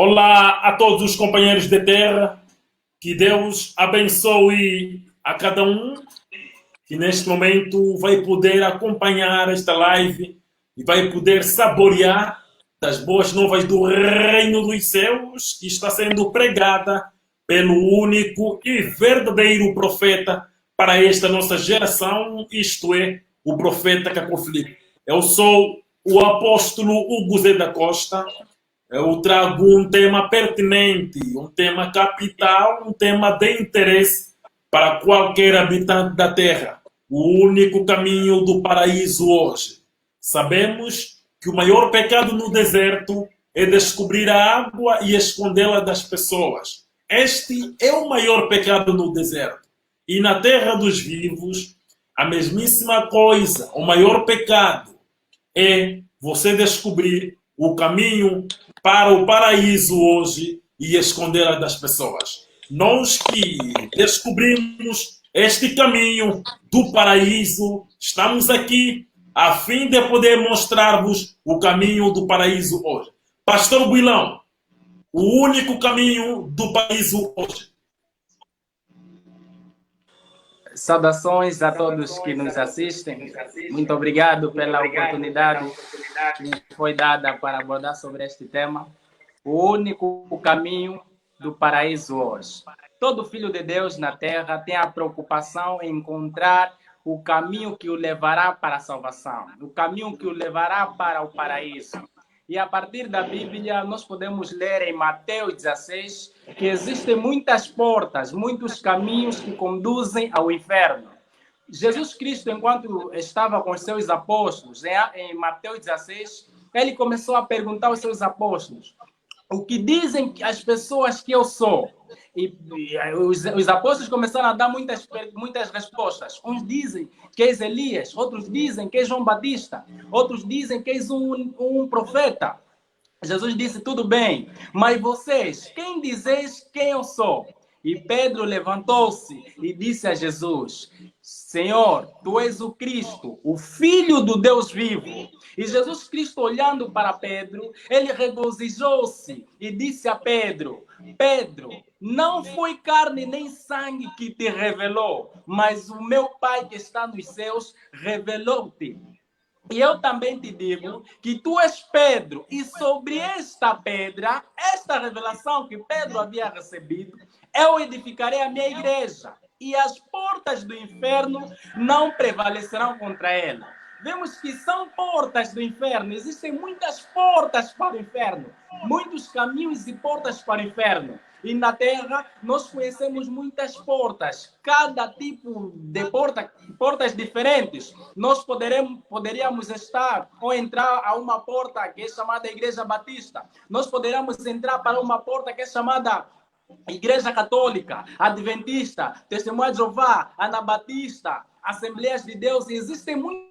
Olá a todos os companheiros de terra, que Deus abençoe a cada um que neste momento vai poder acompanhar esta live e vai poder saborear das boas novas do reino dos céus que está sendo pregada pelo único e verdadeiro profeta para esta nossa geração, isto é, o profeta Capo Filipe. Eu sou o apóstolo Hugo Zé da Costa. Eu trago um tema pertinente, um tema capital, um tema de interesse para qualquer habitante da Terra. O único caminho do paraíso hoje. Sabemos que o maior pecado no deserto é descobrir a água e escondê-la das pessoas. Este é o maior pecado no deserto. E na terra dos vivos, a mesmíssima coisa, o maior pecado é você descobrir o caminho para o paraíso hoje e escondê-la das pessoas. Nós que descobrimos este caminho do paraíso, estamos aqui a fim de poder mostrar-vos o caminho do paraíso hoje. Pastor Builão, o único caminho do paraíso hoje. Saudações a todos que nos assistem. Muito obrigado pela oportunidade que me foi dada para abordar sobre este tema. O único caminho do paraíso hoje. Todo filho de Deus na terra tem a preocupação em encontrar o caminho que o levará para a salvação, o caminho que o levará para o paraíso. E a partir da Bíblia, nós podemos ler em Mateus 16 que existem muitas portas, muitos caminhos que conduzem ao inferno. Jesus Cristo, enquanto estava com os seus apóstolos, em Mateus 16, ele começou a perguntar aos seus apóstolos: o que dizem as pessoas que eu sou? E os apóstolos começaram a dar muitas respostas. Uns dizem que és Elias, outros dizem que és João Batista, outros dizem que és um profeta. Jesus disse: tudo bem, mas vocês, quem dizeis quem eu sou? E Pedro levantou-se e disse a Jesus: Senhor, tu és o Cristo, o Filho do Deus vivo. E Jesus Cristo, olhando para Pedro, ele regozijou-se e disse a Pedro: Pedro, não foi carne nem sangue que te revelou, mas o meu Pai que está nos céus revelou-te. E eu também te digo que tu és Pedro, e sobre esta pedra, esta revelação que Pedro havia recebido, eu edificarei a minha igreja, e as portas do inferno não prevalecerão contra ela. Vemos que são portas do inferno, existem muitas portas para o inferno, muitos caminhos e portas para o inferno. E na terra nós conhecemos muitas portas, cada tipo de portas diferentes. Nós poderíamos estar ou entrar a uma porta que é chamada Igreja Batista. Nós poderíamos entrar para uma porta que é chamada Igreja Católica, Adventista, Testemunha de Jeová, Anabatista, Assembleias de Deus. E existem muitas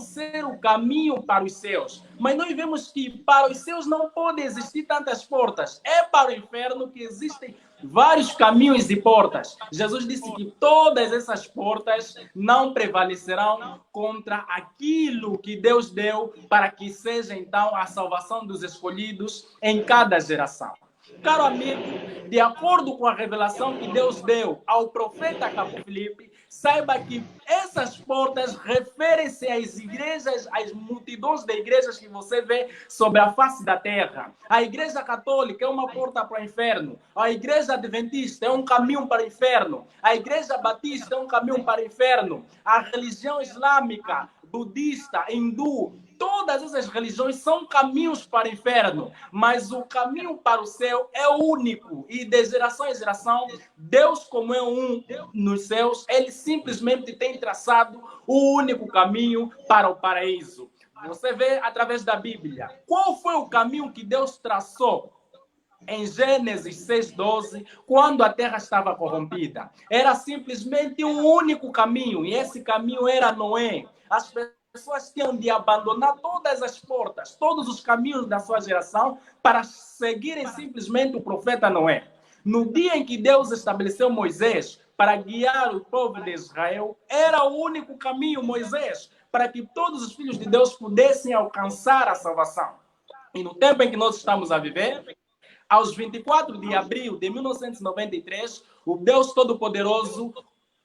ser o caminho para os céus, mas nós vemos que para os céus não pode existir tantas portas, é para o inferno que existem vários caminhos e portas. Jesus disse que todas essas portas não prevalecerão contra aquilo que Deus deu para que seja então a salvação dos escolhidos em cada geração. Caro amigo, de acordo com a revelação que Deus deu ao profeta Capo Filipe, saiba que essas portas referem-se às igrejas, às multidões de igrejas que você vê sobre a face da terra. A igreja católica é uma porta para o inferno. A igreja adventista é um caminho para o inferno. A igreja batista é um caminho para o inferno. A religião islâmica, budista, hindu, todas essas religiões são caminhos para o inferno, mas o caminho para o céu é único. E de geração em geração, Deus, como é um nos céus, ele simplesmente tem traçado o único caminho para o paraíso. Você vê através da Bíblia. Qual foi o caminho que Deus traçou em Gênesis 6:12, quando a terra estava corrompida? Era simplesmente um único caminho, e esse caminho era Noé. As pessoas tinham de abandonar todas as portas, todos os caminhos da sua geração para seguirem simplesmente o profeta Noé. No dia em que Deus estabeleceu Moisés para guiar o povo de Israel, era o único caminho, Moisés, para que todos os filhos de Deus pudessem alcançar a salvação. E no tempo em que nós estamos a viver, aos 24 de abril de 1993, o Deus Todo-Poderoso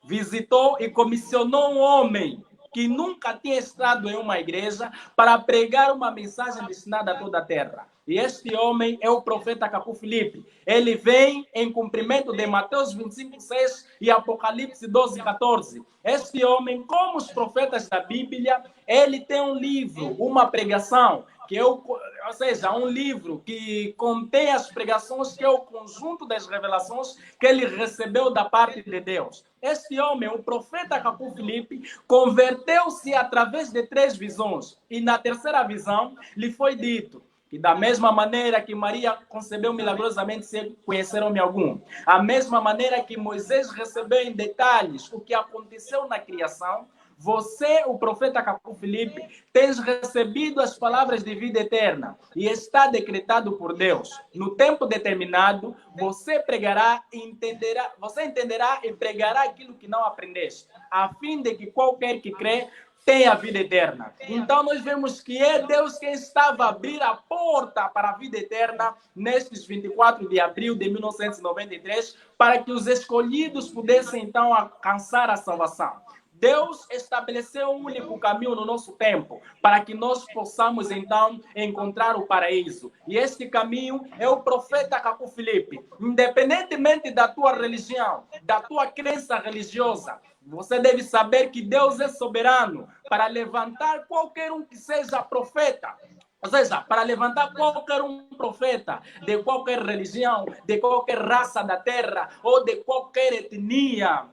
visitou e comissionou um homem que nunca tinha estado em uma igreja para pregar uma mensagem destinada a toda a terra. E este homem é o profeta Cacu Filipe. Ele vem em cumprimento de Mateus 25:6 e Apocalipse 12:14. Este homem, como os profetas da Bíblia, ele tem um livro, uma pregação, ou seja, um livro que contém as pregações, que é o conjunto das revelações que ele recebeu da parte de Deus. Este homem, o profeta Cacu Filipe, converteu-se através de 3 visões. E na terceira visão, lhe foi dito que da mesma maneira que Maria concebeu milagrosamente sem conhecer homem algum, a mesma maneira que Moisés recebeu em detalhes o que aconteceu na criação, você, o profeta Cacu Filipe, tens recebido as palavras de vida eterna e está decretado por Deus. No tempo determinado, você pregará e entenderá, você entenderá e pregará aquilo que não aprendeste, a fim de que qualquer que crê tenha a vida eterna. Então nós vemos que é Deus quem estava a abrir a porta para a vida eterna nestes 24 de abril de 1993, para que os escolhidos pudessem então alcançar a salvação. Deus estabeleceu um único caminho no nosso tempo para que nós possamos, então, encontrar o paraíso. E este caminho é o profeta Cacu Filipe. Independentemente da tua religião, da tua crença religiosa, você deve saber que Deus é soberano para levantar qualquer um que seja profeta. Ou seja, para levantar qualquer um profeta de qualquer religião, de qualquer raça da terra ou de qualquer etnia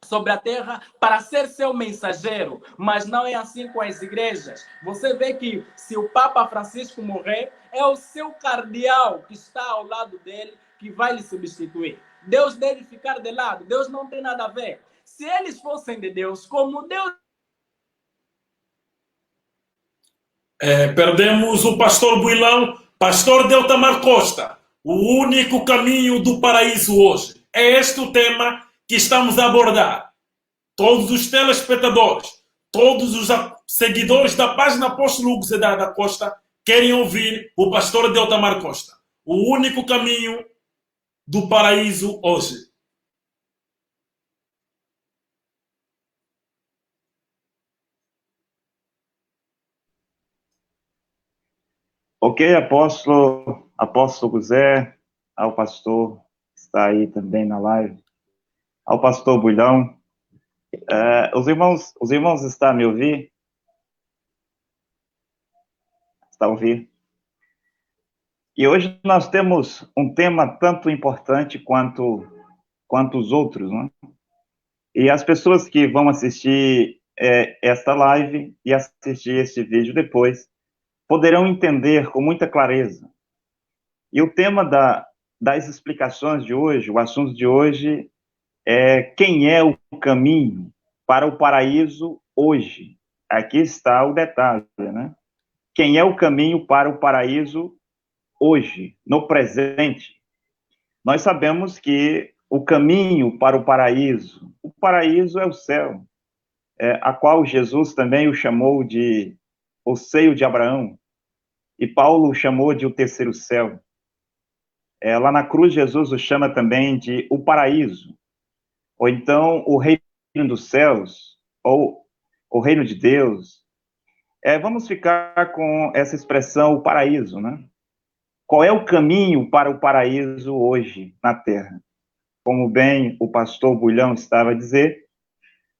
sobre a terra para ser seu mensageiro, mas não é assim com as igrejas. Você vê que se o Papa Francisco morrer, é o seu cardeal que está ao lado dele que vai lhe substituir. Deus deve ficar de lado, Deus não tem nada a ver. Se eles fossem de Deus, como Deus... Perdemos o pastor Builão, pastor Deltamar Costa. O único caminho do paraíso hoje. É este o tema que estamos a abordar. Todos os telespectadores, todos os seguidores da página Apóstolo Hugo Zedar da Costa querem ouvir o pastor Deltamar Costa. O único caminho do paraíso hoje. Ok, apóstolo Guzé, ao pastor que está aí também na live, ao pastor Bulhão. Os irmãos estão a me ouvir? Estão a ouvir? E hoje nós temos um tema tanto importante quanto os outros, não é? E as pessoas que vão assistir esta live e assistir este vídeo depois poderão entender com muita clareza. E o tema das explicações de hoje, o assunto de hoje, é quem é o caminho para o paraíso hoje. Aqui está o detalhe, né? Quem é o caminho para o paraíso hoje, no presente? Nós sabemos que o caminho para o paraíso é o céu, a qual Jesus também o chamou de o seio de Abraão, e Paulo o chamou de o terceiro céu. Lá na cruz, Jesus o chama também de o paraíso, ou então o reino dos céus, ou o reino de Deus. Vamos ficar com essa expressão, o paraíso, né? Qual é o caminho para o paraíso hoje na Terra? Como bem o pastor Bulhão estava a dizer,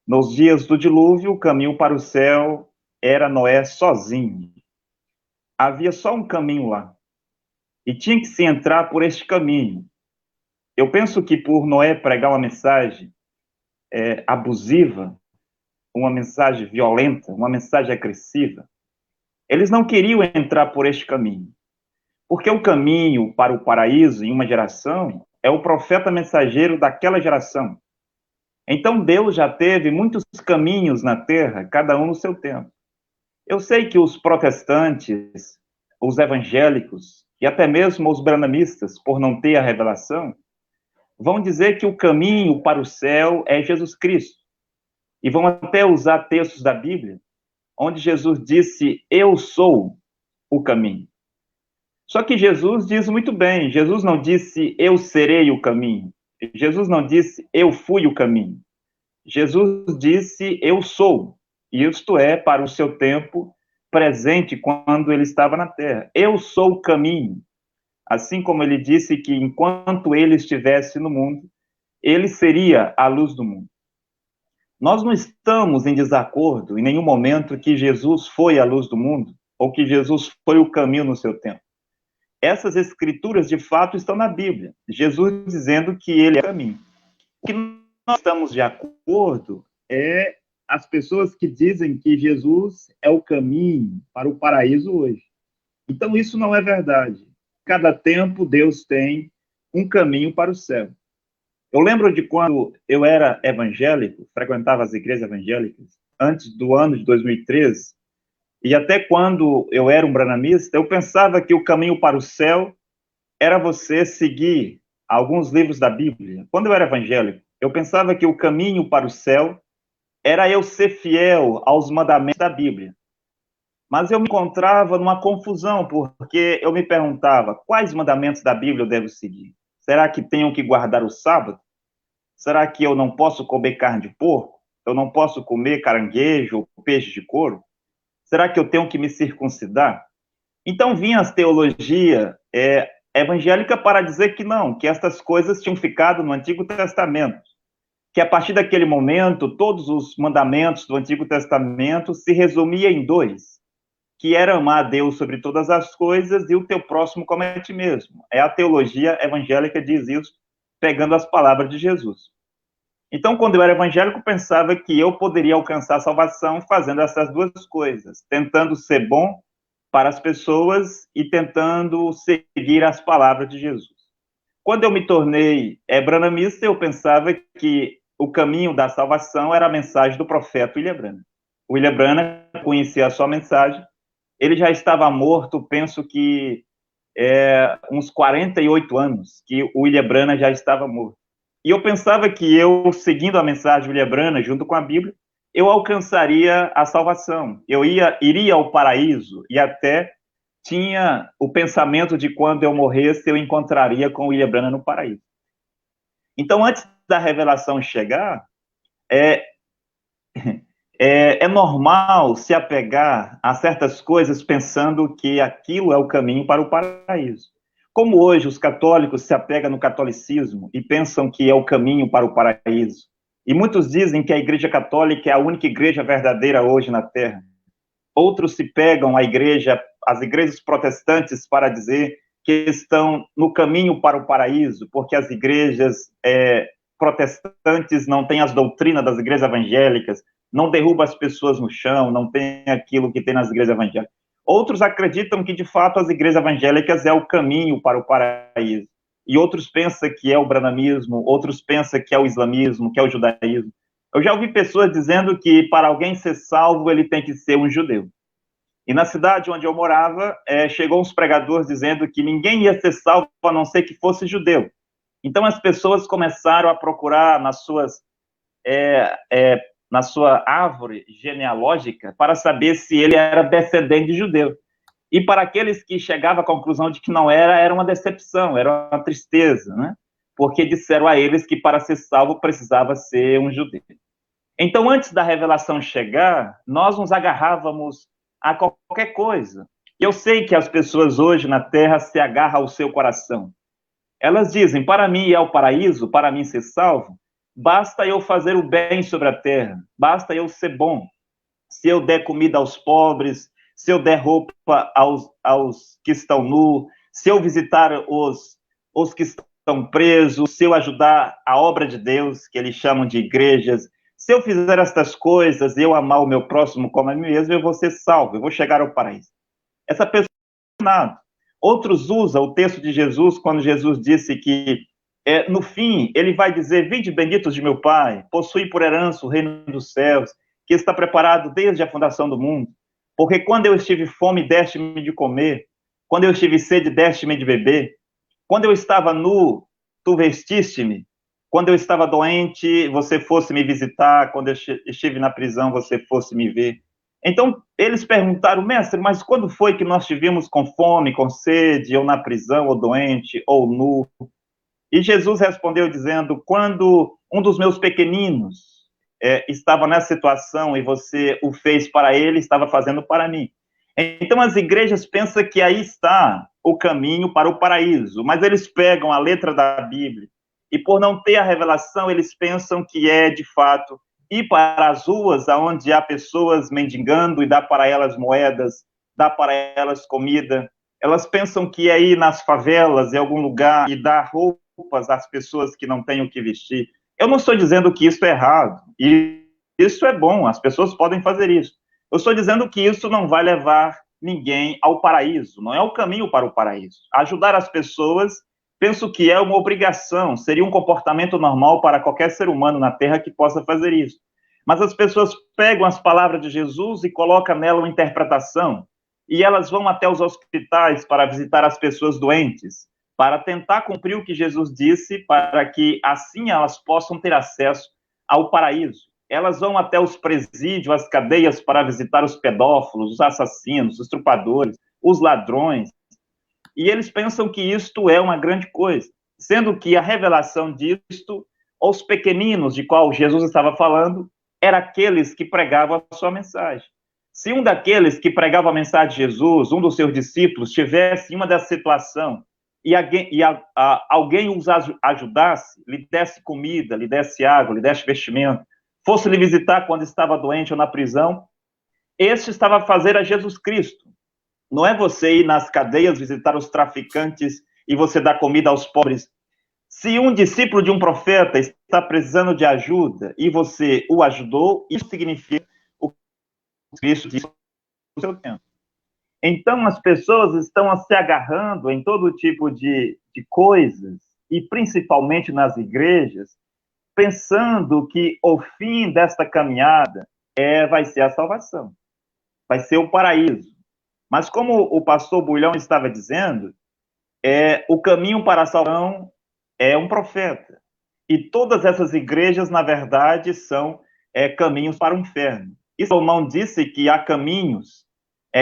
nos dias do dilúvio, o caminho para o céu era Noé sozinho. Havia só um caminho lá. E tinha que se entrar por este caminho. Eu penso que por Noé pregar uma mensagem abusiva, uma mensagem violenta, uma mensagem agressiva, eles não queriam entrar por este caminho. Porque o caminho para o paraíso em uma geração é o profeta mensageiro daquela geração. Então Deus já teve muitos caminhos na terra, cada um no seu tempo. Eu sei que os protestantes, os evangélicos e até mesmo os branamistas, por não ter a revelação, vão dizer que o caminho para o céu é Jesus Cristo. E vão até usar textos da Bíblia, onde Jesus disse, eu sou o caminho. Só que Jesus diz muito bem, Jesus não disse, eu serei o caminho. Jesus não disse, eu fui o caminho. Jesus disse, eu sou. E isto é, para o seu tempo presente, quando ele estava na terra. Eu sou o caminho. Assim como ele disse que enquanto ele estivesse no mundo, ele seria a luz do mundo. Nós não estamos em desacordo em nenhum momento que Jesus foi a luz do mundo, ou que Jesus foi o caminho no seu tempo. Essas escrituras, de fato, estão na Bíblia. Jesus dizendo que ele é o caminho. O que nós estamos de acordo é as pessoas que dizem que Jesus é o caminho para o paraíso hoje. Então, isso não é verdade. Cada tempo, Deus tem um caminho para o céu. Eu lembro de quando eu era evangélico, frequentava as igrejas evangélicas, antes do ano de 2013, e até quando eu era um branamista, eu pensava que o caminho para o céu era você seguir alguns livros da Bíblia. Quando eu era evangélico, eu pensava que o caminho para o céu era eu ser fiel aos mandamentos da Bíblia. Mas eu me encontrava numa confusão, porque eu me perguntava, quais mandamentos da Bíblia eu devo seguir? Será que tenho que guardar o sábado? Será que eu não posso comer carne de porco? Eu não posso comer caranguejo ou peixe de couro? Será que eu tenho que me circuncidar? Então vinha a teologia evangélica para dizer que não, que estas coisas tinham ficado no Antigo Testamento, que a partir daquele momento todos os mandamentos do Antigo Testamento se resumiam em dois, que era amar a Deus sobre todas as coisas e o teu próximo como a ti mesmo. A teologia evangélica diz isso, pegando as palavras de Jesus. Então, quando eu era evangélico, pensava que eu poderia alcançar a salvação fazendo essas duas coisas, tentando ser bom para as pessoas e tentando seguir as palavras de Jesus. Quando eu me tornei branamista, eu pensava que o caminho da salvação era a mensagem do profeta William Branham. O William Branham conhecia a sua mensagem, ele já estava morto, penso que uns 48 anos, que o William Branham já estava morto. E eu pensava que eu, seguindo a mensagem de William Branham, junto com a Bíblia, eu alcançaria a salvação. Eu iria ao paraíso e até tinha o pensamento de quando eu morresse, eu encontraria com o William Branham no paraíso. Então, antes da revelação chegar, é normal se apegar a certas coisas pensando que aquilo é o caminho para o paraíso. Como hoje os católicos se apegam no catolicismo e pensam que é o caminho para o paraíso, e muitos dizem que a Igreja Católica é a única igreja verdadeira hoje na Terra. Outros se pegam às igrejas protestantes para dizer que estão no caminho para o paraíso, porque as igrejas protestantes não têm as doutrinas das igrejas evangélicas, não derruba as pessoas no chão, não tem aquilo que tem nas igrejas evangélicas. Outros acreditam que, de fato, as igrejas evangélicas é o caminho para o paraíso. E outros pensam que é o branamismo, outros pensam que é o islamismo, que é o judaísmo. Eu já ouvi pessoas dizendo que, para alguém ser salvo, ele tem que ser um judeu. E na cidade onde eu morava, chegou uns pregadores dizendo que ninguém ia ser salvo a não ser que fosse judeu. Então, as pessoas começaram a procurar na sua árvore genealógica para saber se ele era descendente de judeu. E para aqueles que chegavam à conclusão de que não era uma decepção, era uma tristeza, né? Porque disseram a eles que para ser salvo precisava ser um judeu. Então, antes da revelação chegar, nós nos agarrávamos a qualquer coisa. E eu sei que as pessoas hoje na Terra se agarram ao seu coração. Elas dizem, para mim é o paraíso, para mim ser salvo, basta eu fazer o bem sobre a terra, basta eu ser bom. Se eu der comida aos pobres, se eu der roupa aos que estão nus, se eu visitar os que estão presos, se eu ajudar a obra de Deus, que eles chamam de igrejas, se eu fizer estas coisas, eu amar o meu próximo como a mim mesmo, eu vou ser salvo, eu vou chegar ao paraíso. Essa pessoa não é nada. Outros usam o texto de Jesus, quando Jesus disse que no fim, ele vai dizer, vinde benditos de meu Pai, possui por herança o reino dos céus, que está preparado desde a fundação do mundo. Porque quando eu estive fome, deste-me de comer. Quando eu estive sede, deste-me de beber. Quando eu estava nu, tu vestiste-me. Quando eu estava doente, você fosse me visitar. Quando eu estive na prisão, você fosse me ver. Então, eles perguntaram, mestre, mas quando foi que nós te vimos com fome, com sede, ou na prisão, ou doente, ou nu? E Jesus respondeu dizendo, quando um dos meus pequeninos estava nessa situação e você o fez para ele, estava fazendo para mim. Então, as igrejas pensam que aí está o caminho para o paraíso, mas eles pegam a letra da Bíblia e, por não ter a revelação, eles pensam que é, de fato, ir para as ruas onde há pessoas mendigando e dá para elas moedas, dá para elas comida. Elas pensam que é ir nas favelas, em algum lugar, e dar roupas às pessoas que não têm o que vestir. Eu não estou dizendo que isso é errado, e isso é bom, as pessoas podem fazer isso. Eu estou dizendo que isso não vai levar ninguém ao paraíso, não é o caminho para o paraíso. Ajudar as pessoas, penso que é uma obrigação, seria um comportamento normal para qualquer ser humano na Terra que possa fazer isso. Mas as pessoas pegam as palavras de Jesus e colocam nela uma interpretação, e elas vão até os hospitais para visitar as pessoas doentes, para tentar cumprir o que Jesus disse, para que assim elas possam ter acesso ao paraíso. Elas vão até os presídios, as cadeias, para visitar os pedófilos, os assassinos, os estrupadores, os ladrões, e eles pensam que isto é uma grande coisa, sendo que a revelação disto, aos pequeninos de qual Jesus estava falando, era aqueles que pregavam a sua mensagem. Se um daqueles que pregava a mensagem de Jesus, um dos seus discípulos, tivesse uma dessa situação, e alguém os ajudasse, lhe desse comida, lhe desse água, lhe desse vestimento, fosse lhe visitar quando estava doente ou na prisão, este estava a fazer a Jesus Cristo. Não é você ir nas cadeias visitar os traficantes e você dar comida aos pobres. Se um discípulo de um profeta está precisando de ajuda e você o ajudou, isso significa o que Cristo disse no seu tempo. Então, as pessoas estão se agarrando em todo tipo de coisas, e principalmente nas igrejas, pensando que o fim desta caminhada vai ser a salvação, vai ser o paraíso. Mas como o pastor Bulhão estava dizendo, o caminho para a salvação é um profeta. E todas essas igrejas, na verdade, são caminhos para o inferno. E Salomão disse que há caminhos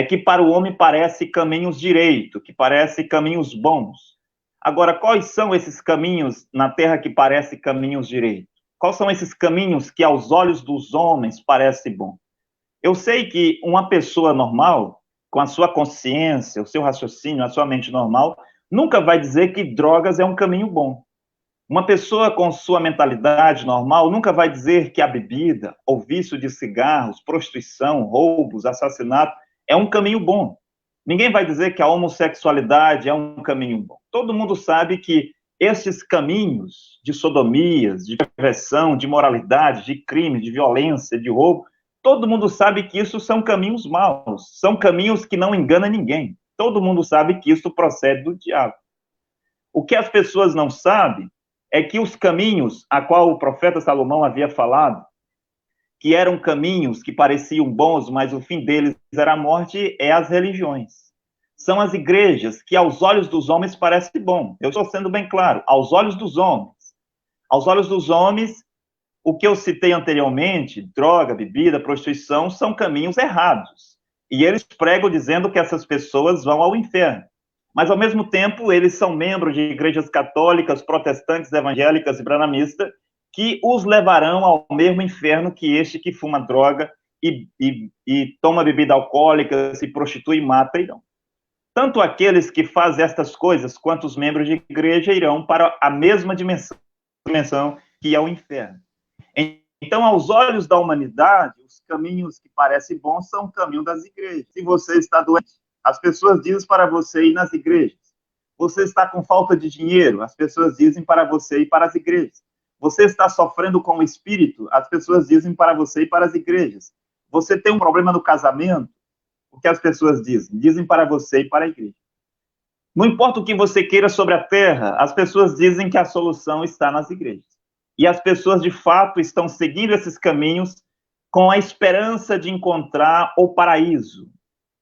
que para o homem parece caminhos direito, que parece caminhos bons. Agora, quais são esses caminhos na terra que parecem caminhos direito? Quais são esses caminhos que aos olhos dos homens parecem bom? Eu sei que uma pessoa normal, com a sua consciência, o seu raciocínio, a sua mente normal, nunca vai dizer que drogas é um caminho bom. Uma pessoa com sua mentalidade normal nunca vai dizer que a bebida, ou vício de cigarros, prostituição, roubos, assassinato, é um caminho bom. Ninguém vai dizer que a homossexualidade é um caminho bom. Todo mundo sabe que esses caminhos de sodomias, de perversão, de imoralidade, de crime, de violência, de roubo, todo mundo sabe que isso são caminhos maus, são caminhos que não enganam ninguém. Todo mundo sabe que isso procede do diabo. O que as pessoas não sabem é que os caminhos a qual o profeta Salomão havia falado, que eram caminhos que pareciam bons, mas o fim deles era a morte, é as religiões. São as igrejas que aos olhos dos homens parece bom. Eu estou sendo bem claro, aos olhos dos homens. Aos olhos dos homens, o que eu citei anteriormente, droga, bebida, prostituição, são caminhos errados. E eles pregam dizendo que essas pessoas vão ao inferno. Mas, ao mesmo tempo, eles são membros de igrejas católicas, protestantes, evangélicas e branamistas, que os levarão ao mesmo inferno que este que fuma droga e toma bebida alcoólica, se prostitui e mata, irão. Tanto aqueles que fazem estas coisas, quanto os membros de igreja irão para a mesma dimensão que é o inferno. Então, aos olhos da humanidade, os caminhos que parecem bons são o caminho das igrejas. Se você está doente, as pessoas dizem para você ir nas igrejas. Você está com falta de dinheiro, as pessoas dizem para você ir para as igrejas. Você está sofrendo com o espírito, as pessoas dizem para você ir para as igrejas. Você tem um problema no casamento, o que as pessoas dizem? Dizem para você ir para a igreja. Não importa o que você queira sobre a terra, as pessoas dizem que a solução está nas igrejas. E as pessoas, de fato, estão seguindo esses caminhos com a esperança de encontrar o paraíso.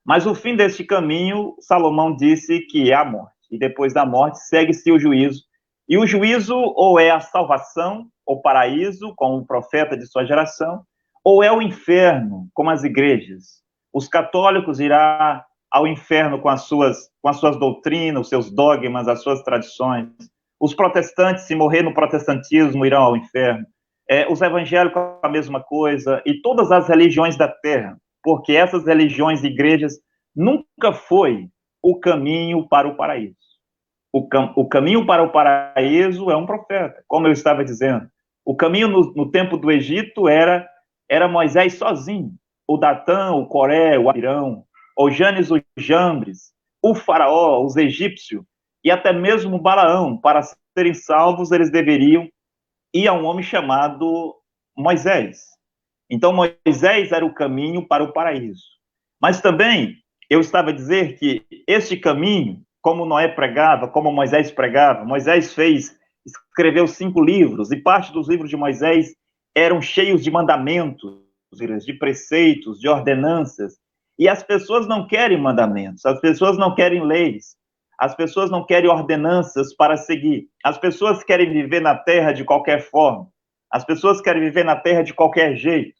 Mas o fim deste caminho, Salomão disse que é a morte. E depois da morte, segue-se o juízo. E o juízo ou é a salvação, o paraíso, como o profeta de sua geração, ou é o inferno, como as igrejas. Os católicos irão ao inferno com as suas doutrinas, os seus dogmas, as suas tradições. Os protestantes, se morrer no protestantismo, irão ao inferno. Os evangélicos, a mesma coisa, e todas as religiões da terra, porque essas religiões e igrejas nunca foi o caminho para o paraíso. O caminho para o paraíso é um profeta, como eu estava dizendo. O caminho no tempo do Egito era Moisés sozinho, o Datã, o Coré, o Abirão, o Janes, o Jambres, o faraó, os egípcios, e até mesmo Balaão. Para serem salvos, eles deveriam ir a um homem chamado Moisés. Então, Moisés era o caminho para o paraíso. Mas também, eu estava a dizer que este caminho, como Noé pregava, como Moisés pregava, Moisés escreveu 5 livros, e parte dos livros de Moisés eram cheios de mandamentos, de preceitos, de ordenanças, e as pessoas não querem mandamentos, as pessoas não querem leis, as pessoas não querem ordenanças para seguir, as pessoas querem viver na terra de qualquer forma, as pessoas querem viver na terra de qualquer jeito,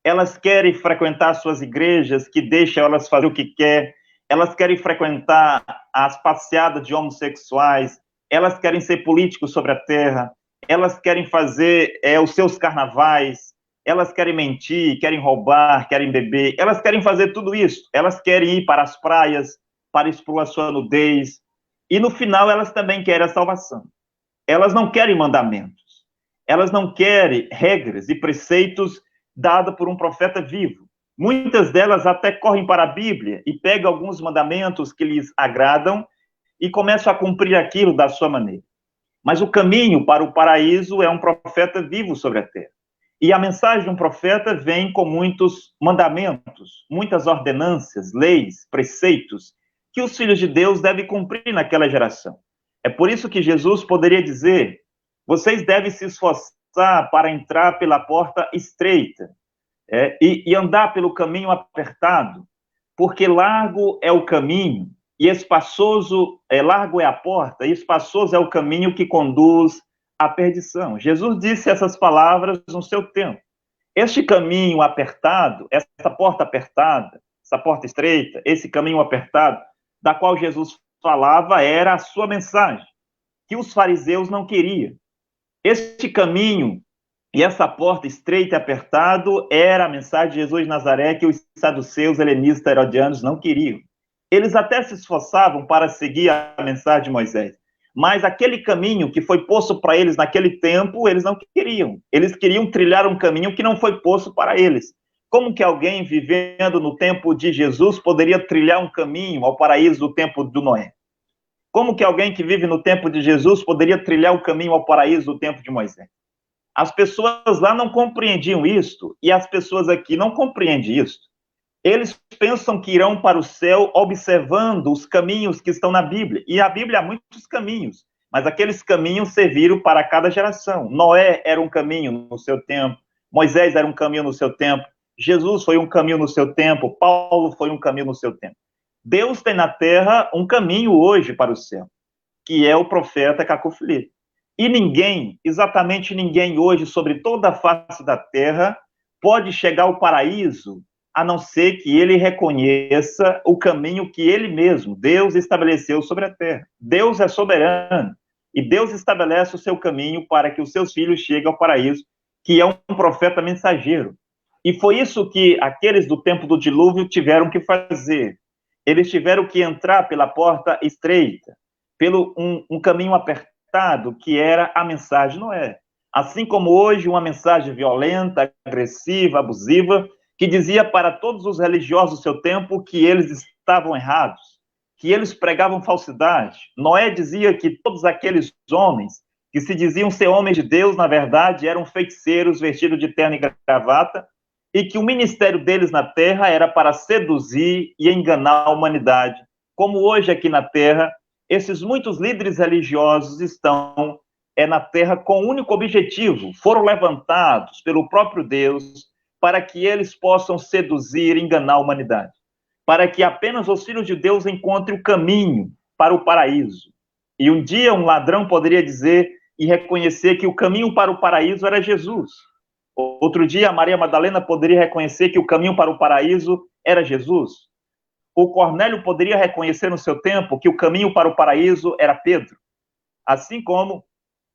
elas querem frequentar suas igrejas que deixam elas fazer o que quer, elas querem frequentar as passeadas de homossexuais, elas querem ser políticos sobre a terra, elas querem fazer os seus carnavais, elas querem mentir, querem roubar, querem beber, elas querem fazer tudo isso, elas querem ir para as praias, para expor a sua nudez, e no final elas também querem a salvação. Elas não querem mandamentos, elas não querem regras e preceitos dados por um profeta vivo. Muitas delas até correm para a Bíblia e pegam alguns mandamentos que lhes agradam e começam a cumprir aquilo da sua maneira. Mas o caminho para o paraíso é um profeta vivo sobre a terra. E a mensagem de um profeta vem com muitos mandamentos, muitas ordenanças, leis, preceitos, que os filhos de Deus devem cumprir naquela geração. É por isso que Jesus poderia dizer: vocês devem se esforçar para entrar pela porta estreita e andar pelo caminho apertado, porque largo é o caminho e espaçoso, largo é a porta e espaçoso é o caminho que conduz à perdição. Jesus disse essas palavras no seu tempo. Este caminho apertado, essa porta apertada, essa porta estreita, esse caminho apertado, da qual Jesus falava, era a sua mensagem, que os fariseus não queriam. Este caminho e essa porta estreita e apertado era a mensagem de Jesus de Nazaré, que os saduceus, helenistas, herodianos não queriam. Eles até se esforçavam para seguir a mensagem de Moisés, mas aquele caminho que foi posto para eles naquele tempo, eles não queriam. Eles queriam trilhar um caminho que não foi posto para eles. Como que alguém vivendo no tempo de Jesus poderia trilhar um caminho ao paraíso do tempo do Noé? Como que alguém que vive no tempo de Jesus poderia trilhar o caminho ao paraíso do tempo de Moisés? As pessoas lá não compreendiam isto, e as pessoas aqui não compreendem isto. Eles pensam que irão para o céu observando os caminhos que estão na Bíblia. E a Bíblia há muitos caminhos, mas aqueles caminhos serviram para cada geração. Noé era um caminho no seu tempo, Moisés era um caminho no seu tempo, Jesus foi um caminho no seu tempo, Paulo foi um caminho no seu tempo. Deus tem na terra um caminho hoje para o céu, que é o profeta Cacofilê. E ninguém, exatamente ninguém hoje, sobre toda a face da terra, pode chegar ao paraíso, a não ser que ele reconheça o caminho que ele mesmo, Deus, estabeleceu sobre a terra. Deus é soberano, e Deus estabelece o seu caminho para que os seus filhos cheguem ao paraíso, que é um profeta mensageiro. E foi isso que aqueles do tempo do dilúvio tiveram que fazer. Eles tiveram que entrar pela porta estreita, pelo um caminho apertado, que era a mensagem de Noé. Assim como hoje, uma mensagem violenta, agressiva, abusiva, que dizia para todos os religiosos do seu tempo que eles estavam errados, que eles pregavam falsidade. Noé dizia que todos aqueles homens que se diziam ser homens de Deus, na verdade, eram feiticeiros vestidos de terno e gravata, e que o ministério deles na terra era para seduzir e enganar a humanidade. Como hoje aqui na terra, esses muitos líderes religiosos estão na terra com um único objetivo, foram levantados pelo próprio Deus para que eles possam seduzir e enganar a humanidade, para que apenas os filhos de Deus encontrem o caminho para o paraíso. E um dia um ladrão poderia dizer e reconhecer que o caminho para o paraíso era Jesus. Outro dia, Maria Madalena poderia reconhecer que o caminho para o paraíso era Jesus. O Cornélio poderia reconhecer no seu tempo que o caminho para o paraíso era Pedro. Assim como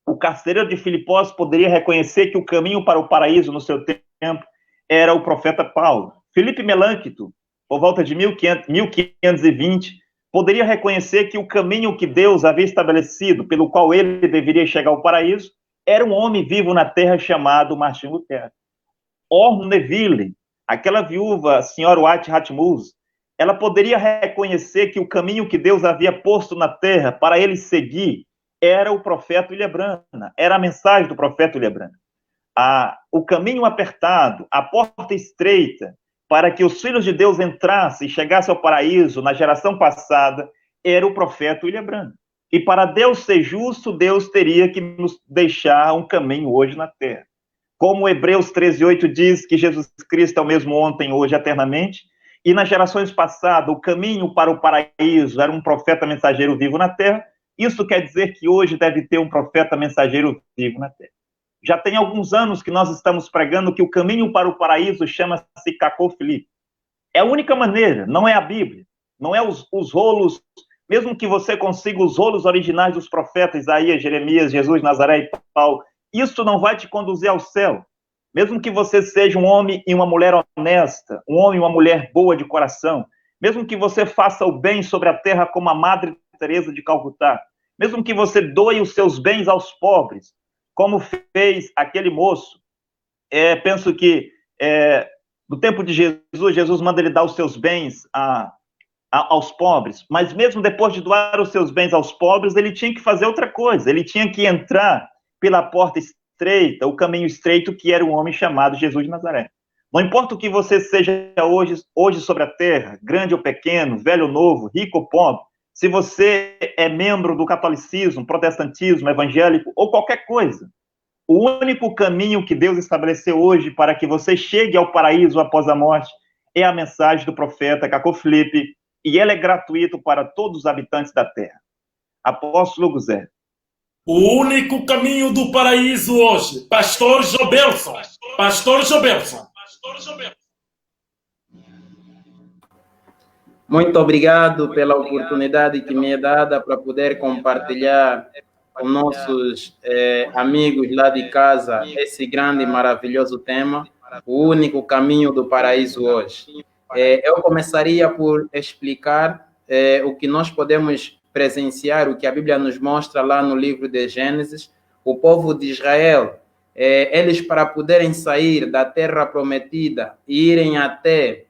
o carcereiro de Filipós poderia reconhecer que o caminho para o paraíso no seu tempo era o profeta Paulo. Filipe Melâncto, por volta de 1520, poderia reconhecer que o caminho que Deus havia estabelecido, pelo qual ele deveria chegar ao paraíso, era um homem vivo na terra chamado Martim Lutero. Orne Neville, aquela viúva, senhora White Hatmuse, ela poderia reconhecer que o caminho que Deus havia posto na terra para ele seguir era o profeta Hildebrand, era a mensagem do profeta Hildebrand. O caminho apertado, a porta estreita, para que os filhos de Deus entrassem e chegassem ao paraíso na geração passada, era o profeta Hildebrand. E para Deus ser justo, Deus teria que nos deixar um caminho hoje na terra. Como Hebreus 13:8 diz que Jesus Cristo é o mesmo ontem, hoje, eternamente, e nas gerações passadas, o caminho para o paraíso era um profeta mensageiro vivo na terra, isso quer dizer que hoje deve ter um profeta mensageiro vivo na terra. Já tem alguns anos que nós estamos pregando que o caminho para o paraíso chama-se Cacofilipe. É a única maneira, não é a Bíblia, não é os rolos, mesmo que você consiga os rolos originais dos profetas, Isaías, Jeremias, Jesus, Nazaré e Paulo, isso não vai te conduzir ao céu. Mesmo que você seja um homem e uma mulher honesta, um homem e uma mulher boa de coração, mesmo que você faça o bem sobre a terra como a Madre Teresa de Calcutá, mesmo que você doe os seus bens aos pobres, como fez aquele moço, penso que no tempo de Jesus manda ele dar os seus bens aos pobres, mas mesmo depois de doar os seus bens aos pobres, ele tinha que fazer outra coisa, ele tinha que entrar pela porta estreita, o caminho estreito, que era um homem chamado Jesus de Nazaré. Não importa o que você seja hoje sobre a terra, grande ou pequeno, velho ou novo, rico ou pobre, se você é membro do catolicismo, protestantismo, evangélico ou qualquer coisa, o único caminho que Deus estabeleceu hoje para que você chegue ao paraíso após a morte é a mensagem do profeta Cacofilipe, e ela é gratuito para todos os habitantes da terra. Apóstolo Guzé. O único caminho do paraíso hoje, Pastor Jobelson. Pastor Jobelson. Muito obrigado pela oportunidade que me é dada para poder compartilhar com nossos amigos lá de casa esse grande e maravilhoso tema, o único caminho do paraíso hoje. Eu começaria por explicar o que nós podemos presenciar, o que a Bíblia nos mostra lá no livro de Gênesis. O povo de Israel, eles para poderem sair da terra prometida e irem até,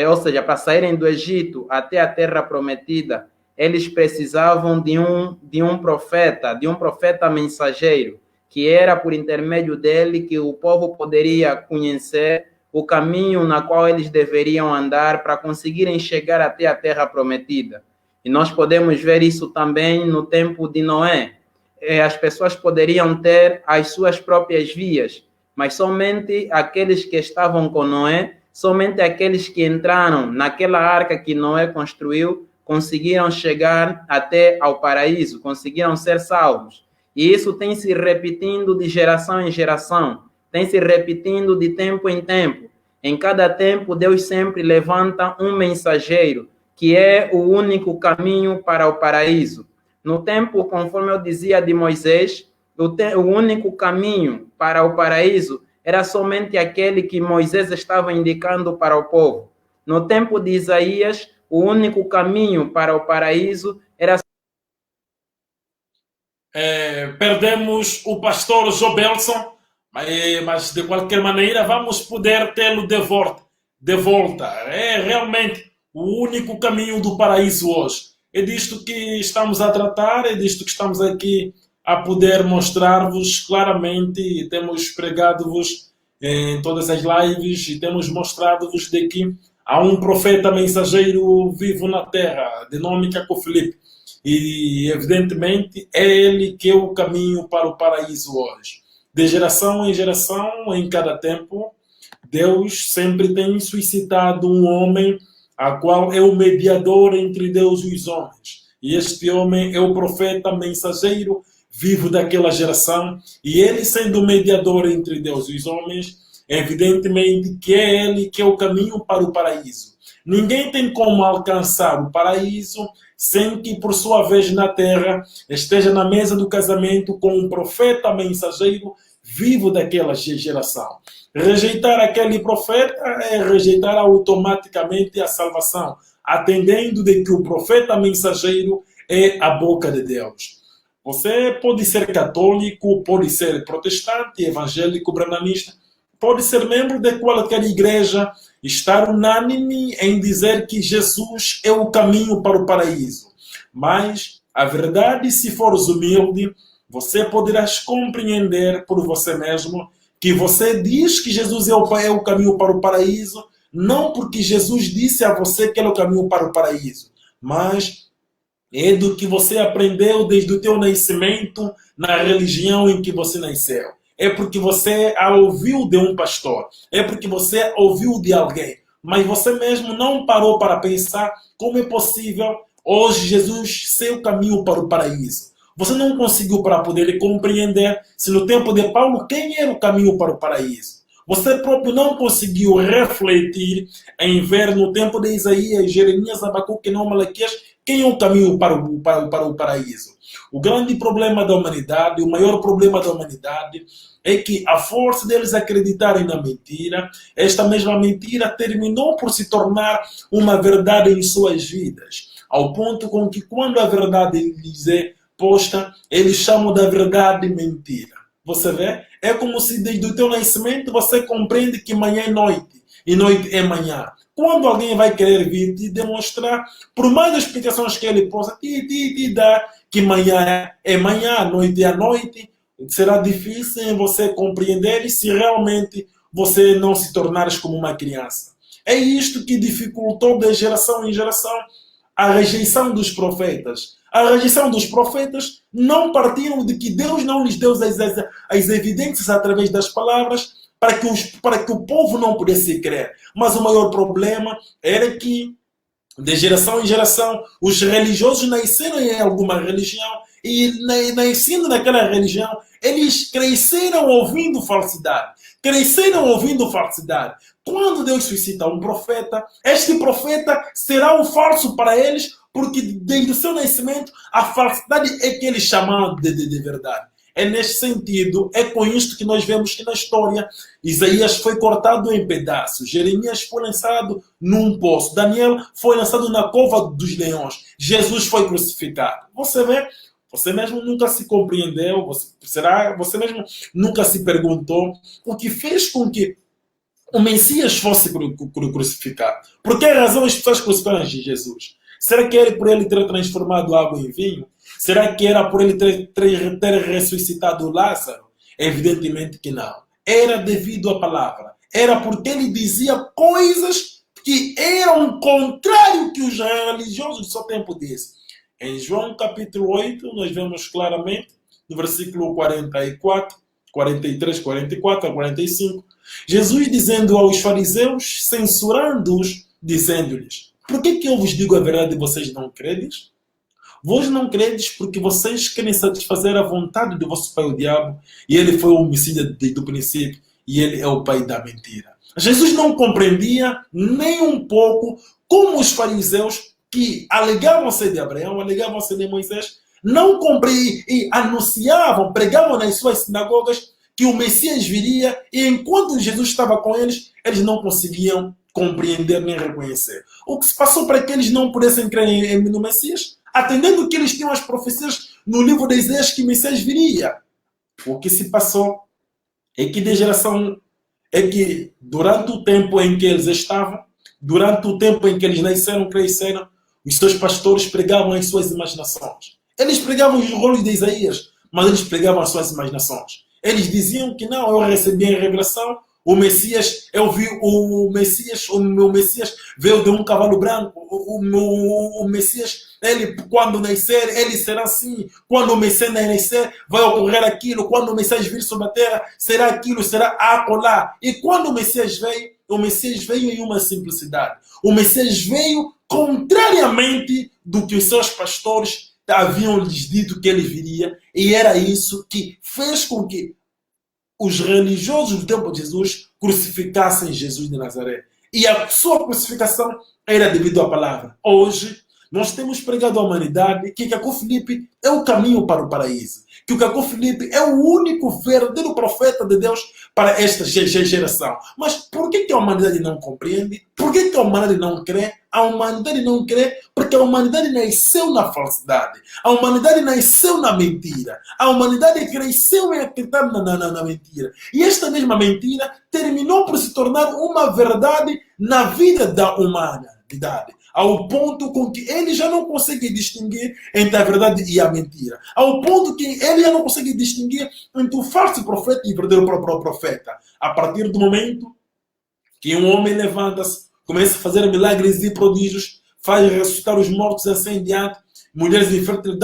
ou seja, para saírem do Egito até a terra prometida, eles precisavam de um profeta mensageiro, que era por intermédio dele que o povo poderia conhecer o caminho na qual eles deveriam andar para conseguirem chegar até a terra prometida. E nós podemos ver isso também no tempo de Noé. As pessoas poderiam ter as suas próprias vias, mas somente aqueles que estavam com Noé, somente aqueles que entraram naquela arca que Noé construiu, conseguiram chegar até ao paraíso, conseguiram ser salvos. E isso tem se repetindo de geração em geração, tem se repetindo de tempo em tempo. Em cada tempo, Deus sempre levanta um mensageiro, que é o único caminho para o paraíso. No tempo, conforme eu dizia, de Moisés, o único caminho para o paraíso era somente aquele que Moisés estava indicando para o povo. No tempo de Isaías, o único caminho para o paraíso era... Perdemos o pastor Jobelson, mas de qualquer maneira vamos poder tê-lo de volta. É realmente o único caminho do paraíso hoje. É disto que estamos a tratar, é disto que estamos aqui a poder mostrar-vos claramente, e temos pregado-vos em todas as lives e temos mostrado-vos de que há um profeta mensageiro vivo na terra, de nome Cacofilipe, e evidentemente é ele que é o caminho para o paraíso hoje. De geração em geração, em cada tempo, Deus sempre tem suscitado um homem a qual é o mediador entre Deus e os homens. E este homem é o profeta mensageiro vivo daquela geração. E ele, sendo o mediador entre Deus e os homens, evidentemente que é Ele que é o caminho para o paraíso. Ninguém tem como alcançar o paraíso sem que, por sua vez, na terra, esteja na mesa do casamento com um profeta mensageiro vivo daquela geração. Rejeitar aquele profeta é rejeitar automaticamente a salvação, atendendo de que o profeta mensageiro é a boca de Deus. Você pode ser católico, pode ser protestante, evangélico, branamista, pode ser membro de qualquer igreja, estar unânime em dizer que Jesus é o caminho para o paraíso. Mas a verdade, se fores humilde, você poderás compreender por você mesmo que você diz que Jesus é o caminho para o paraíso, não porque Jesus disse a você que ele é o caminho para o paraíso, mas é do que você aprendeu desde o teu nascimento na religião em que você nasceu. É porque você a ouviu de um pastor, é porque você ouviu de alguém, mas você mesmo não parou para pensar como é possível hoje Jesus ser o caminho para o paraíso. Você não conseguiu para poder compreender se no tempo de Paulo quem era o caminho para o paraíso. Você próprio não conseguiu refletir em ver no tempo de Isaías, Jeremias, Abacuque, não Malaquias, quem é o caminho para o paraíso. O grande problema da humanidade, o maior problema da humanidade é que a força deles acreditarem na mentira, esta mesma mentira terminou por se tornar uma verdade em suas vidas. Ao ponto com que quando a verdade lhes é posta, eles chamam da verdade mentira. Você vê? É como se desde o teu nascimento você compreende que manhã é noite e noite é manhã. Quando alguém vai querer vir te demonstrar, por mais explicações que ele possa te dar, que manhã é manhã, noite é noite, será difícil em você compreender e se realmente você não se tornares como uma criança. É isto que dificultou de geração em geração a rejeição dos profetas. A rejeição dos profetas não partiram de que Deus não lhes deu as evidências através das palavras para que o povo não pudesse crer. Mas o maior problema era que, de geração em geração, os religiosos nasceram em alguma religião e, nascendo naquela religião, eles cresceram ouvindo falsidade. Cresceram ouvindo falsidade. Quando Deus suscita um profeta, este profeta será um falso para eles, porque desde o seu nascimento, a falsidade é que eles chamam de verdade. É neste sentido, é com isto que nós vemos que na história, Isaías foi cortado em pedaços, Jeremias foi lançado num poço, Daniel foi lançado na cova dos leões, Jesus foi crucificado. Você vê? Você mesmo nunca se compreendeu, você mesmo nunca se perguntou o que fez com que o Messias fosse crucificado. Por que razão as pessoas crucificaram Jesus? Será que era por ele ter transformado água em vinho? Será que era por ele ter ressuscitado Lázaro? Evidentemente que não. Era devido à palavra. Era porque ele dizia coisas que eram contrário que os religiosos do seu tempo dizem. Em João capítulo 8, nós vemos claramente, no versículo 44, 43, 44 a 45, Jesus dizendo aos fariseus, censurando-os, dizendo-lhes: por que eu vos digo a verdade e vocês não credes? Vós não credes porque vocês querem satisfazer a vontade do vosso pai, o diabo, e ele foi o homicida desde o princípio, e ele é o pai da mentira. Jesus não compreendia nem um pouco como os fariseus, que alegavam ser de Abraão, alegavam ser de Moisés, não compreendiam e anunciavam, pregavam nas suas sinagogas que o Messias viria, e enquanto Jesus estava com eles, eles não conseguiam compreender nem reconhecer. O que se passou para que eles não pudessem crer no Messias? Atendendo que eles tinham as profecias no livro de Isaías que o Messias viria. O que se passou é que de geração, é que durante o tempo em que eles estavam, durante o tempo em que eles nasceram, cresceram, os seus pastores pregavam as suas imaginações. Eles pregavam os rolos de Isaías, mas eles pregavam as suas imaginações. Eles diziam que não, eu recebi a revelação, o Messias, eu vi o meu Messias veio de um cavalo branco, o Messias, ele quando nascer, ele será assim, quando o Messias nascer, vai ocorrer aquilo, quando o Messias vir sobre a terra, será aquilo, será acolá. E quando o Messias veio em uma simplicidade. O Messias veio contrariamente do que os seus pastores haviam lhes dito que ele viria, e era isso que fez com que os religiosos do tempo de Jesus crucificassem Jesus de Nazaré. E a sua crucificação era devido à palavra. Hoje, nós temos pregado à humanidade que Cacó Filipe é o caminho para o paraíso. Que o Cacó Filipe é o único verdadeiro profeta de Deus para esta geração. Mas por que a humanidade não compreende? Por que a humanidade não crê? A humanidade não crê porque a humanidade nasceu na falsidade. A humanidade nasceu na mentira. A humanidade cresceu em acreditar na mentira. E esta mesma mentira terminou por se tornar uma verdade na vida da humanidade. Ao ponto com que ele já não consegue distinguir entre a verdade e a mentira. Ao ponto que ele já não consegue distinguir entre o falso profeta e o verdadeiro profeta. A partir do momento que um homem levanta-se, começa a fazer milagres e prodígios, faz ressuscitar os mortos e assim em diante, mulheres inférteis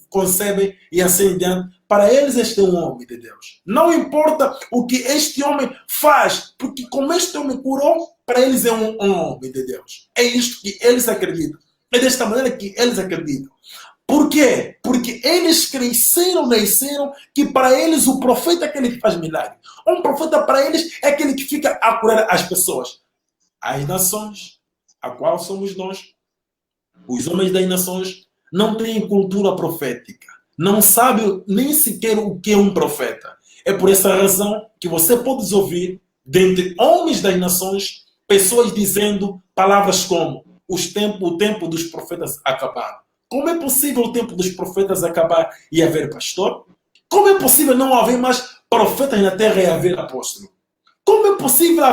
concebem e assim em diante. Para eles este é um homem de Deus. Não importa o que este homem faz, porque como este homem curou, para eles é um homem de Deus. É isto que eles acreditam. É desta maneira que eles acreditam. Por quê? Porque eles nasceram, que para eles o profeta é aquele que faz milagre. Um profeta para eles é aquele que fica a curar as pessoas. As nações, a qual somos nós, os homens das nações, não têm cultura profética. Não sabem nem sequer o que é um profeta. É por essa razão que você pode ouvir, dentre homens das nações, pessoas dizendo palavras como o tempo dos profetas acabaram. Como é possível o tempo dos profetas acabar e haver pastor? Como é possível não haver mais profetas na terra e haver apóstolo? Como é possível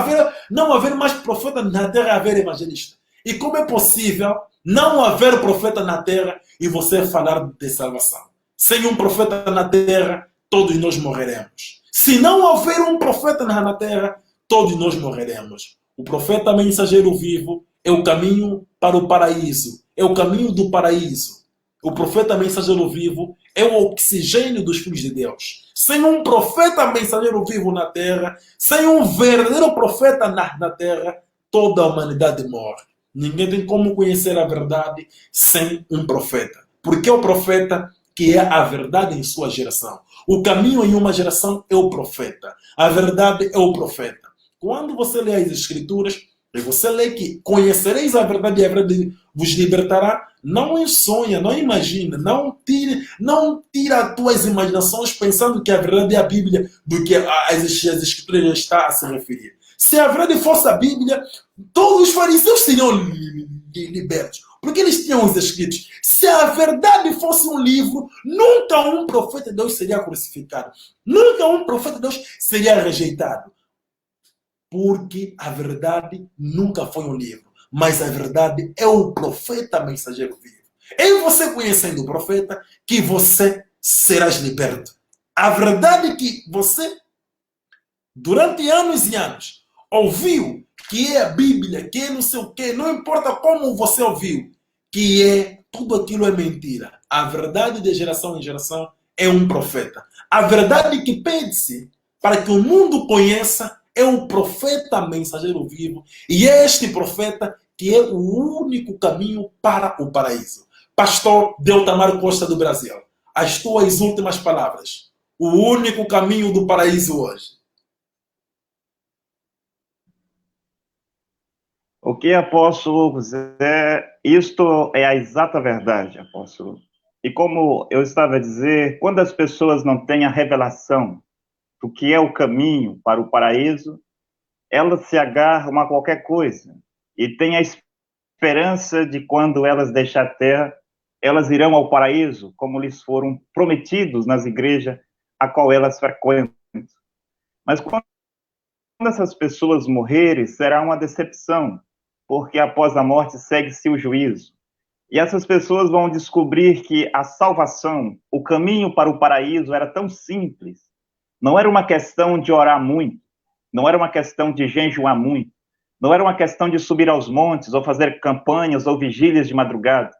não haver mais profetas na terra e haver evangelista? E como é possível não haver profeta na terra e você falar de salvação? Sem um profeta na terra, todos nós morreremos. Se não houver um profeta na terra, todos nós morreremos. O profeta mensageiro vivo é o caminho para o paraíso. É o caminho do paraíso. O profeta mensageiro vivo é o oxigênio dos filhos de Deus. Sem um profeta mensageiro vivo na terra, sem um verdadeiro profeta na terra, toda a humanidade morre. Ninguém tem como conhecer a verdade sem um profeta. Porque é o profeta que é a verdade em sua geração. O caminho em uma geração é o profeta. A verdade é o profeta. Quando você lê as Escrituras, e você lê que conhecereis a verdade e a verdade vos libertará, não sonha, não imagina, não tira as tuas imaginações pensando que a verdade é a Bíblia do que as Escrituras já está a se referir. Se a verdade fosse a Bíblia, todos os fariseus seriam libertos, porque eles tinham os escritos. Se a verdade fosse um livro, nunca um profeta de Deus seria crucificado. Nunca um profeta de Deus seria rejeitado. Porque a verdade nunca foi um livro, mas a verdade é o profeta mensageiro vivo. É você conhecendo o profeta que você serás liberto. A verdade que você, durante anos e anos, ouviu que é a Bíblia, que é não sei o quê, não importa como você ouviu, que é tudo aquilo é mentira. A verdade de geração em geração é um profeta. A verdade que pede-se para que o mundo conheça é o profeta mensageiro vivo. E é este profeta que é o único caminho para o paraíso. Pastor Deltamar Costa do Brasil, as tuas últimas palavras. O único caminho do paraíso hoje. O que, apóstolo Zé, isto é a exata verdade, apóstolo. E como eu estava a dizer, quando as pessoas não têm a revelação do que é o caminho para o paraíso, elas se agarram a qualquer coisa e têm a esperança de quando elas deixar a terra, elas irão ao paraíso, como lhes foram prometidos nas igrejas a qual elas frequentam. Mas quando essas pessoas morrerem, será uma decepção, porque após a morte segue-se o juízo. E essas pessoas vão descobrir que a salvação, o caminho para o paraíso era tão simples. Não era uma questão de orar muito, não era uma questão de jejuar muito, não era uma questão de subir aos montes ou fazer campanhas ou vigílias de madrugada.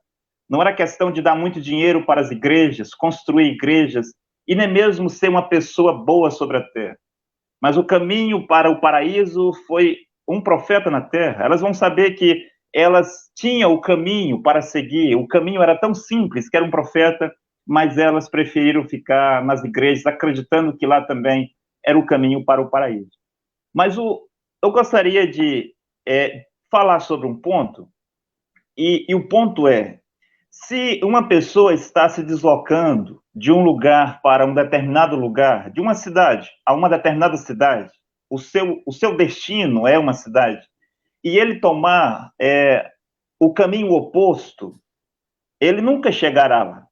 Não era questão de dar muito dinheiro para as igrejas, construir igrejas e nem mesmo ser uma pessoa boa sobre a terra. Mas o caminho para o paraíso foi um profeta na terra. Elas vão saber que elas tinham o caminho para seguir. O caminho era tão simples que era um profeta, mas elas preferiram ficar nas igrejas, acreditando que lá também era o caminho para o paraíso. Mas eu gostaria de falar sobre um ponto, e o ponto é, se uma pessoa está se deslocando de um lugar para um determinado lugar, de uma cidade a uma determinada cidade, o seu destino é uma cidade, e ele tomar o caminho oposto, ele nunca chegará lá.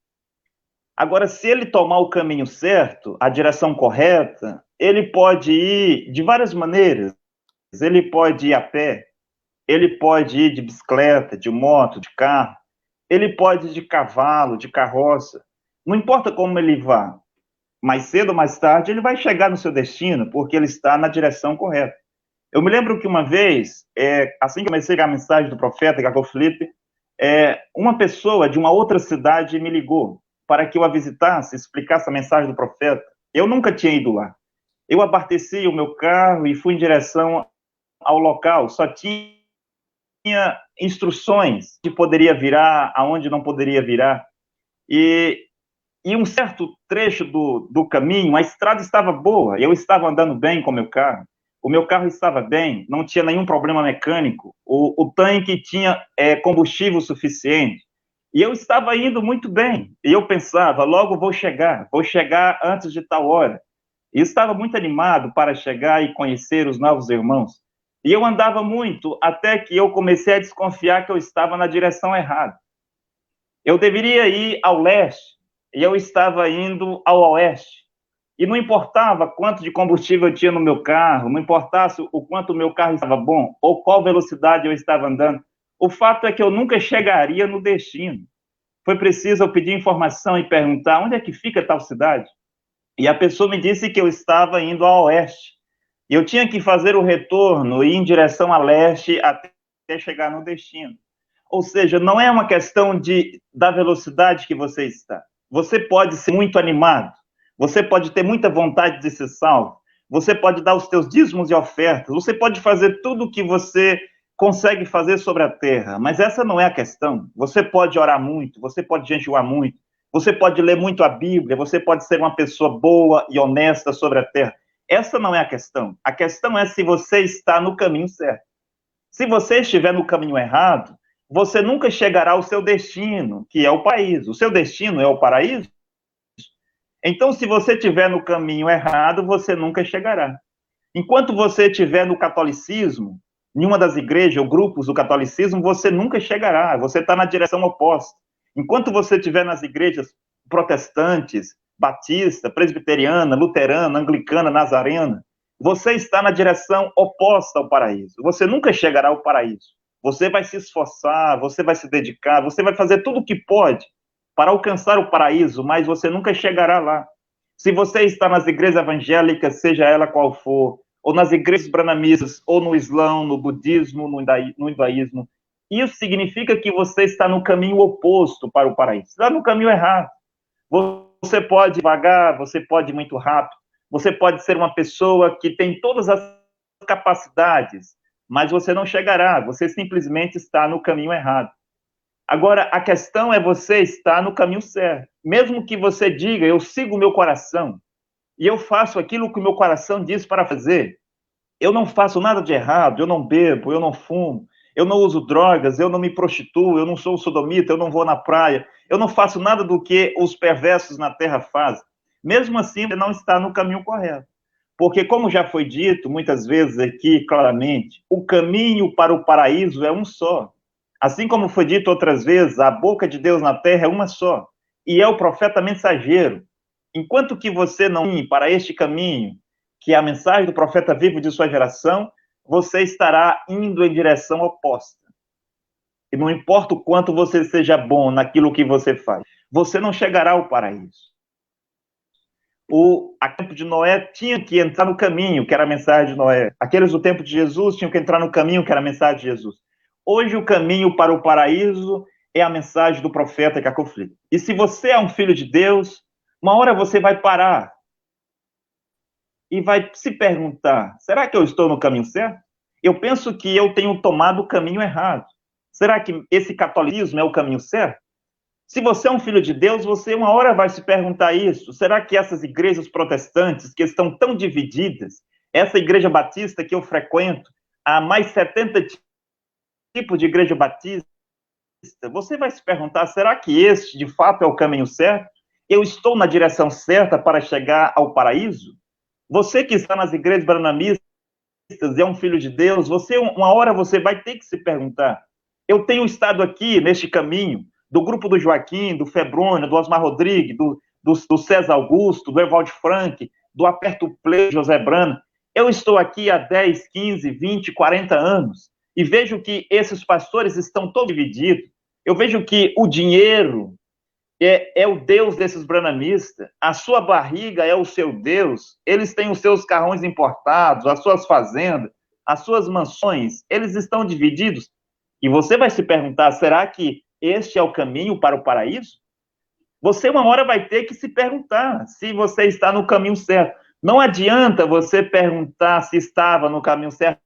Agora, se ele tomar o caminho certo, a direção correta, ele pode ir de várias maneiras. Ele pode ir a pé, ele pode ir de bicicleta, de moto, de carro, ele pode ir de cavalo, de carroça. Não importa como ele vá, mais cedo ou mais tarde, ele vai chegar no seu destino, porque ele está na direção correta. Eu me lembro que uma vez, assim que comecei a mensagem do profeta Jacob Felipe, uma pessoa de uma outra cidade me ligou para que eu a visitasse, explicasse a mensagem do profeta. Eu nunca tinha ido lá. Eu abasteci o meu carro e fui em direção ao local. Só tinha instruções de poderia virar, aonde não poderia virar. E um certo trecho do caminho, a estrada estava boa, eu estava andando bem com o meu carro estava bem, não tinha nenhum problema mecânico, o tanque tinha combustível suficiente, e eu estava indo muito bem, e eu pensava, logo vou chegar antes de tal hora, e estava muito animado para chegar e conhecer os novos irmãos, e eu andava muito, até que eu comecei a desconfiar que eu estava na direção errada. Eu deveria ir ao leste, e eu estava indo ao oeste. E não importava quanto de combustível eu tinha no meu carro, não importasse o quanto o meu carro estava bom, ou qual velocidade eu estava andando. O fato é que eu nunca chegaria no destino. Foi preciso eu pedir informação e perguntar onde é que fica tal cidade. E a pessoa me disse que eu estava indo ao oeste. E eu tinha que fazer o retorno e ir em direção a leste até chegar no destino. Ou seja, não é uma questão da velocidade que você está. Você pode ser muito animado, você pode ter muita vontade de ser salvo, você pode dar os teus dízimos e ofertas, você pode fazer tudo o que você consegue fazer sobre a terra, mas essa não é a questão. Você pode orar muito, você pode jejuar muito, você pode ler muito a Bíblia, você pode ser uma pessoa boa e honesta sobre a terra. Essa não é a questão. A questão é se você está no caminho certo. Se você estiver no caminho errado, você nunca chegará ao seu destino, que é o paraíso. O seu destino é o paraíso? Então, se você estiver no caminho errado, você nunca chegará. Enquanto você estiver no catolicismo, em uma das igrejas ou grupos do catolicismo, você nunca chegará, você está na direção oposta. Enquanto você estiver nas igrejas protestantes, batista, presbiteriana, luterana, anglicana, nazarena, você está na direção oposta ao paraíso. Você nunca chegará ao paraíso. Você vai se esforçar, você vai se dedicar, você vai fazer tudo o que pode para alcançar o paraíso, mas você nunca chegará lá. Se você está nas igrejas evangélicas, seja ela qual for, ou nas igrejas brahmanistas, ou no Islã, no budismo, no hinduísmo, isso significa que você está no caminho oposto para o paraíso. Está no caminho errado. Você pode ir devagar, você pode ir muito rápido, você pode ser uma pessoa que tem todas as capacidades, mas você não chegará, você simplesmente está no caminho errado. Agora, a questão é você estar no caminho certo. Mesmo que você diga, eu sigo o meu coração, e eu faço aquilo que o meu coração diz para fazer, eu não faço nada de errado, eu não bebo, eu não fumo, eu não uso drogas, eu não me prostituo, eu não sou sodomita, eu não vou na praia, eu não faço nada do que os perversos na terra fazem. Mesmo assim, você não está no caminho correto. Porque, como já foi dito muitas vezes aqui claramente, o caminho para o paraíso é um só. Assim como foi dito outras vezes, a boca de Deus na terra é uma só, e é o profeta mensageiro. Enquanto que você não ir para este caminho, que é a mensagem do profeta vivo de sua geração, você estará indo em direção oposta. E não importa o quanto você seja bom naquilo que você faz, você não chegará ao paraíso. A tempo de Noé tinha que entrar no caminho, que era a mensagem de Noé. Aqueles do tempo de Jesus tinham que entrar no caminho, que era a mensagem de Jesus. Hoje o caminho para o paraíso é a mensagem do profeta Jacob Felipe. E se você é um filho de Deus, uma hora você vai parar e vai se perguntar, será que eu estou no caminho certo? Eu penso que eu tenho tomado o caminho errado. Será que esse catolicismo é o caminho certo? Se você é um filho de Deus, você uma hora vai se perguntar isso. Será que essas igrejas protestantes que estão tão divididas, essa igreja batista que eu frequento, há mais 70 tipos de igreja batista, você vai se perguntar, será que este de fato é o caminho certo? Eu estou na direção certa para chegar ao paraíso? Você que está nas igrejas branamistas, é um filho de Deus, uma hora você vai ter que se perguntar, eu tenho estado aqui neste caminho, do grupo do Joaquim, do Febrônio, do Osmar Rodrigues, do César Augusto, do Evaldo Frank, do Aperto Play, José Brana. Eu estou aqui há 10, 15, 20, 40 anos e vejo que esses pastores estão todos divididos. Eu vejo que o dinheiro é o Deus desses branamistas, a sua barriga é o seu Deus, eles têm os seus carrões importados, as suas fazendas, as suas mansões, eles estão divididos. E você vai se perguntar, será que este é o caminho para o paraíso? Você uma hora vai ter que se perguntar se você está no caminho certo. Não adianta você perguntar se estava no caminho certo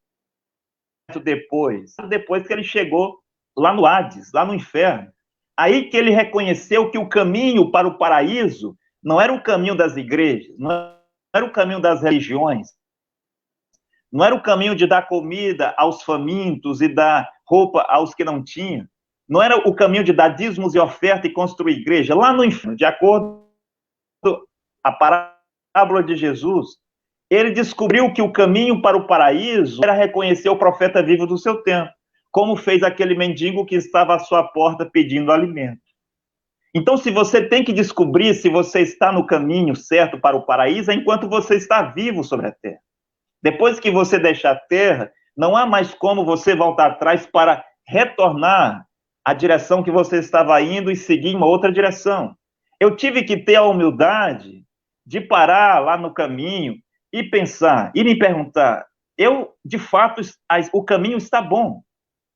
depois que ele chegou lá no Hades, lá no inferno. Aí que ele reconheceu que o caminho para o paraíso não era o caminho das igrejas, não era o caminho das religiões, não era o caminho de dar comida aos famintos e dar roupa aos que não tinham, não era o caminho de dar dízimos e oferta e construir igreja. Lá no inferno, de acordo com a parábola de Jesus, ele descobriu que o caminho para o paraíso era reconhecer o profeta vivo do seu tempo, como fez aquele mendigo que estava à sua porta pedindo alimento. Então, se você tem que descobrir se você está no caminho certo para o paraíso, é enquanto você está vivo sobre a terra. Depois que você deixar a terra, não há mais como você voltar atrás para retornar à direção que você estava indo e seguir uma outra direção. Eu tive que ter a humildade de parar lá no caminho e pensar, e me perguntar, de fato, o caminho está bom,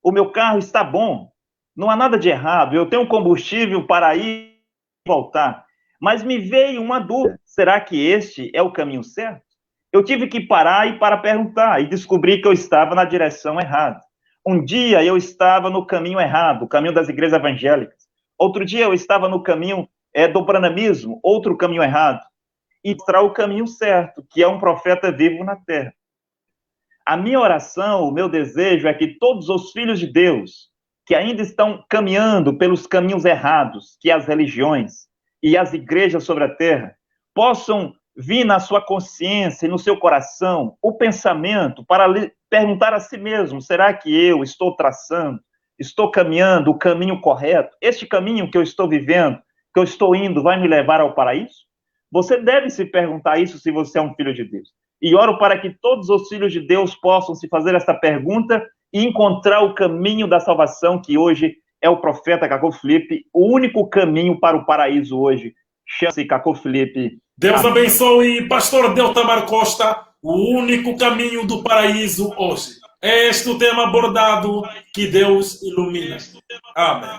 o meu carro está bom, não há nada de errado, eu tenho combustível para ir e voltar, mas me veio uma dúvida, será que este é o caminho certo? Eu tive que parar e para perguntar, e descobri que eu estava na direção errada. Um dia eu estava no caminho errado, o caminho das igrejas evangélicas. Outro dia eu estava no caminho do branamismo, outro caminho errado. E mostrar o caminho certo, que é um profeta vivo na terra. A minha oração, o meu desejo é que todos os filhos de Deus, que ainda estão caminhando pelos caminhos errados, que as religiões e as igrejas sobre a terra, possam vir na sua consciência e no seu coração o pensamento para perguntar a si mesmo, será que eu estou traçando, estou caminhando o caminho correto? Este caminho que eu estou vivendo, que eu estou indo, vai me levar ao paraíso? Você deve se perguntar isso se você é um filho de Deus. E oro para que todos os filhos de Deus possam se fazer essa pergunta e encontrar o caminho da salvação, que hoje é o profeta Cacô Felipe, o único caminho para o paraíso hoje. Chama-se Cacô Felipe. Deus Amém. abençoe, pastor Deltamar Costa, o único caminho do paraíso hoje. É este o tema abordado, que Deus ilumina. Amém.